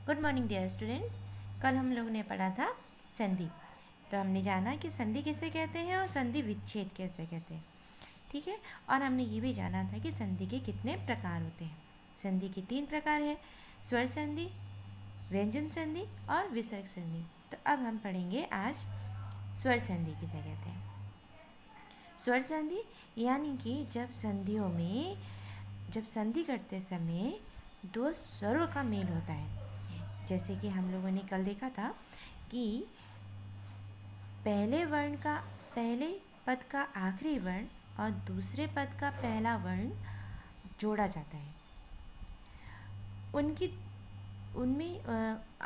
Good morning dear students. कल हम लोगों ने पढ़ा था संधि। तो हमने जाना कि संधि किसे कहते हैं और संधि विच्छेद कैसे कहते हैं। ठीक है। और हमने ये भी जाना था कि संधि के कितने प्रकार होते हैं। संधि के 3 प्रकार हैं, स्वर संधि, व्यंजन संधि और विसर्ग संधि। तो अब हम पढ़ेंगे आज स्वर संधि किसे कहते हैं। स्वर संधि यानी कि जब संधि करते समय दो स्वरों का मेल होता है। जैसे कि हम लोगों ने कल देखा था कि पहले पद का आखिरी वर्ण और दूसरे पद का पहला वर्ण जोड़ा जाता है।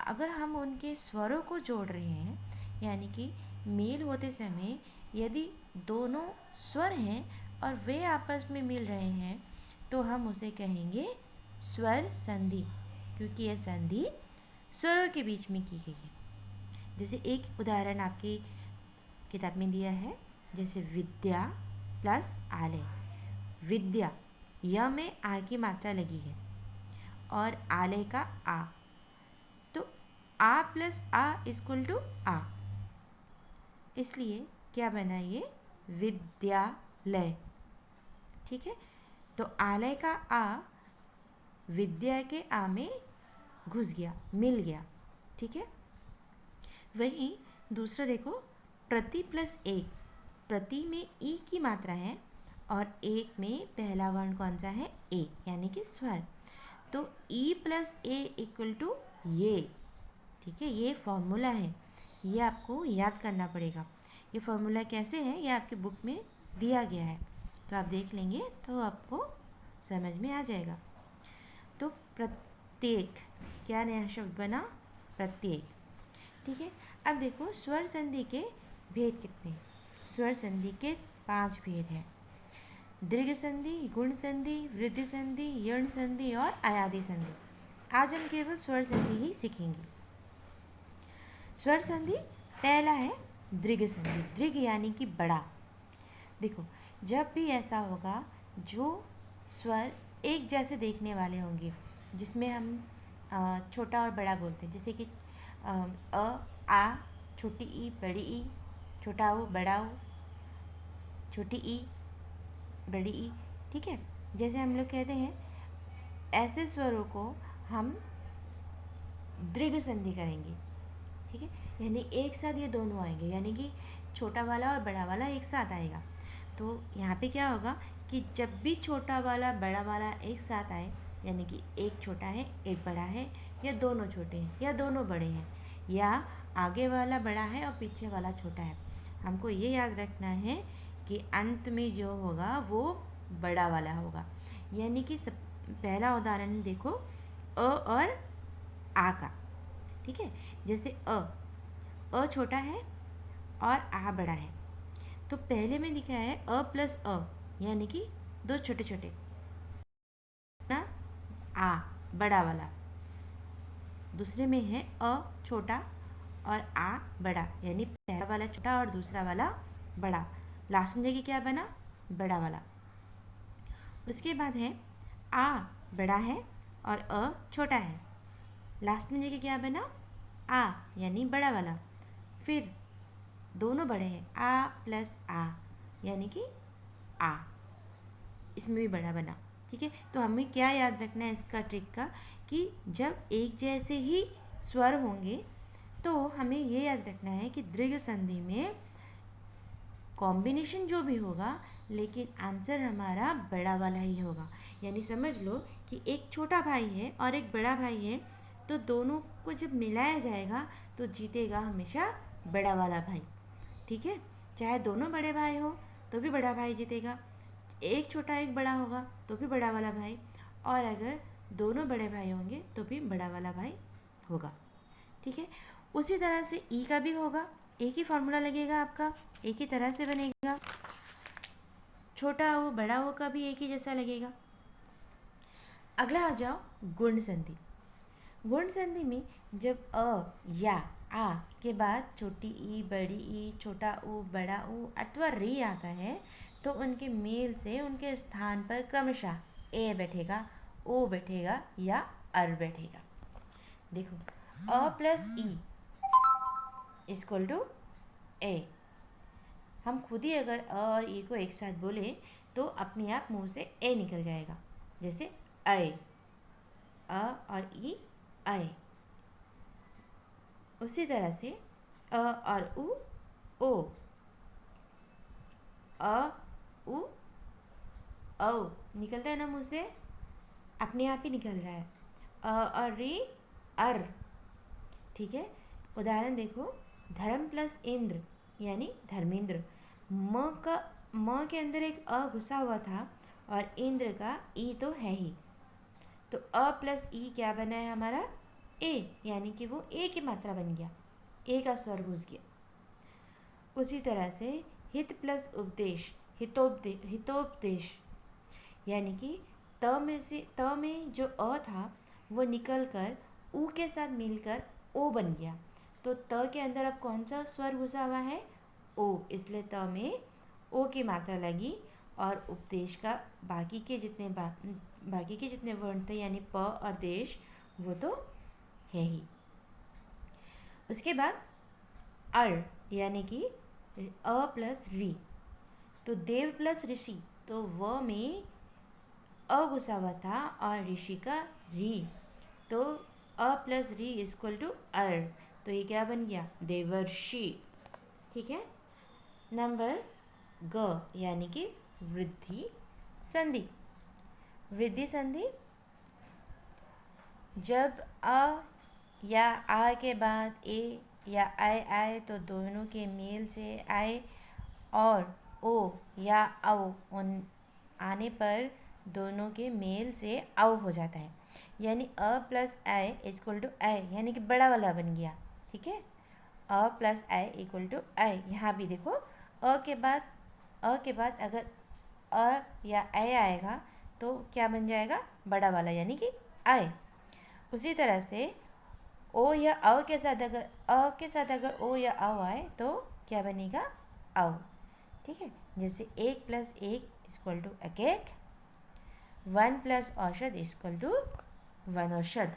अगर हम उनके स्वरों को जोड़ रहे हैं, यानी कि मेल होते समय यदि दोनों स्वर हैं और वे आपस में मिल रहे हैं तो हम उसे कहेंगे स्वर संधि, क्योंकि यह संधि स्वरों के बीच में की गई है। जैसे एक उदाहरण आपकी किताब में दिया है, जैसे विद्या प्लस आलय। विद्या, य में आ की मात्रा लगी है और आलय का आ, तो आ प्लस आ इक्वल टू आ, इसलिए क्या बना ये विद्यालय। ठीक है। तो आलय का आ विद्या के आ में घुस गया, मिल गया। ठीक है। वहीं दूसरा देखो, प्रति प्लस एक। प्रति में ई की मात्रा है और एक में पहला वर्ण कौन सा है, ए, यानी कि स्वर। तो E plus A equal to ये। ठीक है, ये फॉर्मूला है, ये आपको याद करना पड़ेगा। ये फॉर्मूला कैसे है ये आपके बुक में दिया गया है, तो आप देख लेंगे तो आपको समझ में आ जाएगा। तो प्रत्येक, क्या नया शब्द बना, प्रत्येक। ठीक है। अब देखो स्वर संधि के भेद कितने हैं। स्वर संधि के 5 भेद हैं, दीर्घ संधि, गुण संधि, वृद्धि संधि, यण संधि और अयादि संधि। आज हम केवल स्वर संधि ही सीखेंगे। स्वर संधि पहला है दीर्घ संधि। दीर्घ यानी कि बड़ा। देखो, जब भी ऐसा होगा जो स्वर एक जैसे देखने वाले होंगे, जिसमें हम छोटा और बड़ा बोलते हैं, जैसे कि आ, छोटी ई, बड़ी ई, छोटा ऊ, बड़ा ऊ, छोटी ई, बड़ी ई। ठीक है। जैसे हम लोग कहते हैं, ऐसे स्वरों को हम दीर्घ संधि करेंगे। ठीक है, यानी एक साथ ये दोनों आएंगे, यानी कि छोटा वाला और बड़ा वाला एक साथ आएगा। तो यहाँ पे क्या होगा कि जब भी छोटा वाला बड़ा वाला एक साथ आए, यानी कि एक छोटा है एक बड़ा है, या दोनों छोटे हैं या दोनों बड़े हैं, या आगे वाला बड़ा है और पीछे वाला छोटा है, हमको ये याद रखना है कि अंत में जो होगा वो बड़ा वाला होगा। यानी कि पहला उदाहरण देखो, अ और आ का। ठीक है। जैसे अ छोटा है और आ बड़ा है, तो पहले में लिखा है अ प्लस अ, यानी कि दो छोटे छोटे ना, आ बड़ा वाला। दूसरे में है अ छोटा और आ बड़ा, यानी पहला वाला छोटा और दूसरा वाला बड़ा। लास्ट में देखिए क्या बना, बड़ा वाला। उसके बाद है आ बड़ा है और अ छोटा है। लास्ट में देखिए क्या बना, आ यानी बड़ा वाला। फिर दोनों बड़े हैं, आ प्लस आ यानी कि आ, इसमें भी बड़ा बना। ठीक है। तो हमें क्या याद रखना है इसका ट्रिक का, कि जब एक जैसे ही स्वर होंगे तो हमें ये याद रखना है कि दीर्घ संधि में कॉम्बिनेशन जो भी होगा, लेकिन आंसर हमारा बड़ा वाला ही होगा। यानी समझ लो कि एक छोटा भाई है और एक बड़ा भाई है, तो दोनों को जब मिलाया जाएगा तो जीतेगा हमेशा बड़ा वाला भाई। ठीक है। चाहे दोनों बड़े भाई हो तो भी बड़ा भाई जीतेगा, एक छोटा एक बड़ा होगा तो भी बड़ा वाला भाई, और अगर दोनों बड़े भाई होंगे तो भी बड़ा वाला भाई होगा। ठीक है। उसी तरह से ई का भी होगा, एक ही फॉर्मूला लगेगा आपका, एक ही तरह से बनेगा। छोटा हो बड़ा हो का भी एक ही जैसा लगेगा। अगला आ जाओ गुण संधि। गुण संधि में जब अ या आ के बाद छोटी ई, बड़ी ई, छोटा ऊ, बड़ा ऊ अथवा री आता है, तो उनके मेल से उनके स्थान पर क्रमशः ए बैठेगा, ओ बैठेगा या अर बैठेगा। देखो, अ प्लस ई इक्वल टू ए। हम खुद ही अगर अ और ई को एक साथ बोले तो अपने आप मुंह से ए निकल जाएगा, जैसे अय, अ और ई, अय। उसी तरह से अ और उ, ओ, अ, उ, औ निकलता है ना मुंह से, अपने आप ही निकल रहा है। अ और री, अर। ठीक है, उदाहरण देखो, धर्म प्लस इंद्र यानी धर्मेंद्र। म के अंदर एक अ घुसा हुआ था और इंद्र का ई तो है ही, तो अ प्लस ई क्या बना है हमारा, ए, यानी कि वो ए की मात्रा बन गया, ए का स्वर घुस गया। उसी तरह से हित प्लस उपदेश, हितोपदेश, यानी कि त में जो अ था वो निकल कर ऊ के साथ मिलकर ओ बन गया, तो त के अंदर अब कौन सा स्वर घुसा हुआ है, ओ, इसलिए त में ओ की मात्रा लगी और उपदेश का बाकी के जितने वर्ण थे यानी प और देश वो तो है ही। उसके बाद अर यानी कि अ प्लस री, तो देव प्लस ऋषि, तो व में अ घुसा हुआ था और ऋषि का री, तो अ प्लस री इक्वल टू अर, तो ये क्या बन गया, देवर्षि। ठीक है। नंबर ग यानी कि वृद्धि संधि। वृद्धि संधि, जब अ या आ के बाद ए या आय आए तो दोनों के मेल से आए, और ओ या औ उन आने पर दोनों के मेल से औ हो जाता है, यानी अ प्लस आई इक्वल टू आई, यानी कि बड़ा वाला बन गया। ठीक है, अ प्लस आई इक्वल टू आई। यहाँ भी देखो, अ के बाद अगर अ या ए आएगा तो क्या बन जाएगा, बड़ा वाला, यानी कि आए। उसी तरह से ओ या औ के साथ अगर ओ या औ आए तो क्या बनेगा, औ। ठीक है, जैसे एक प्लस एक इक्वल टू एक एक, वन प्लस औषध इक्वल टू वन औषध।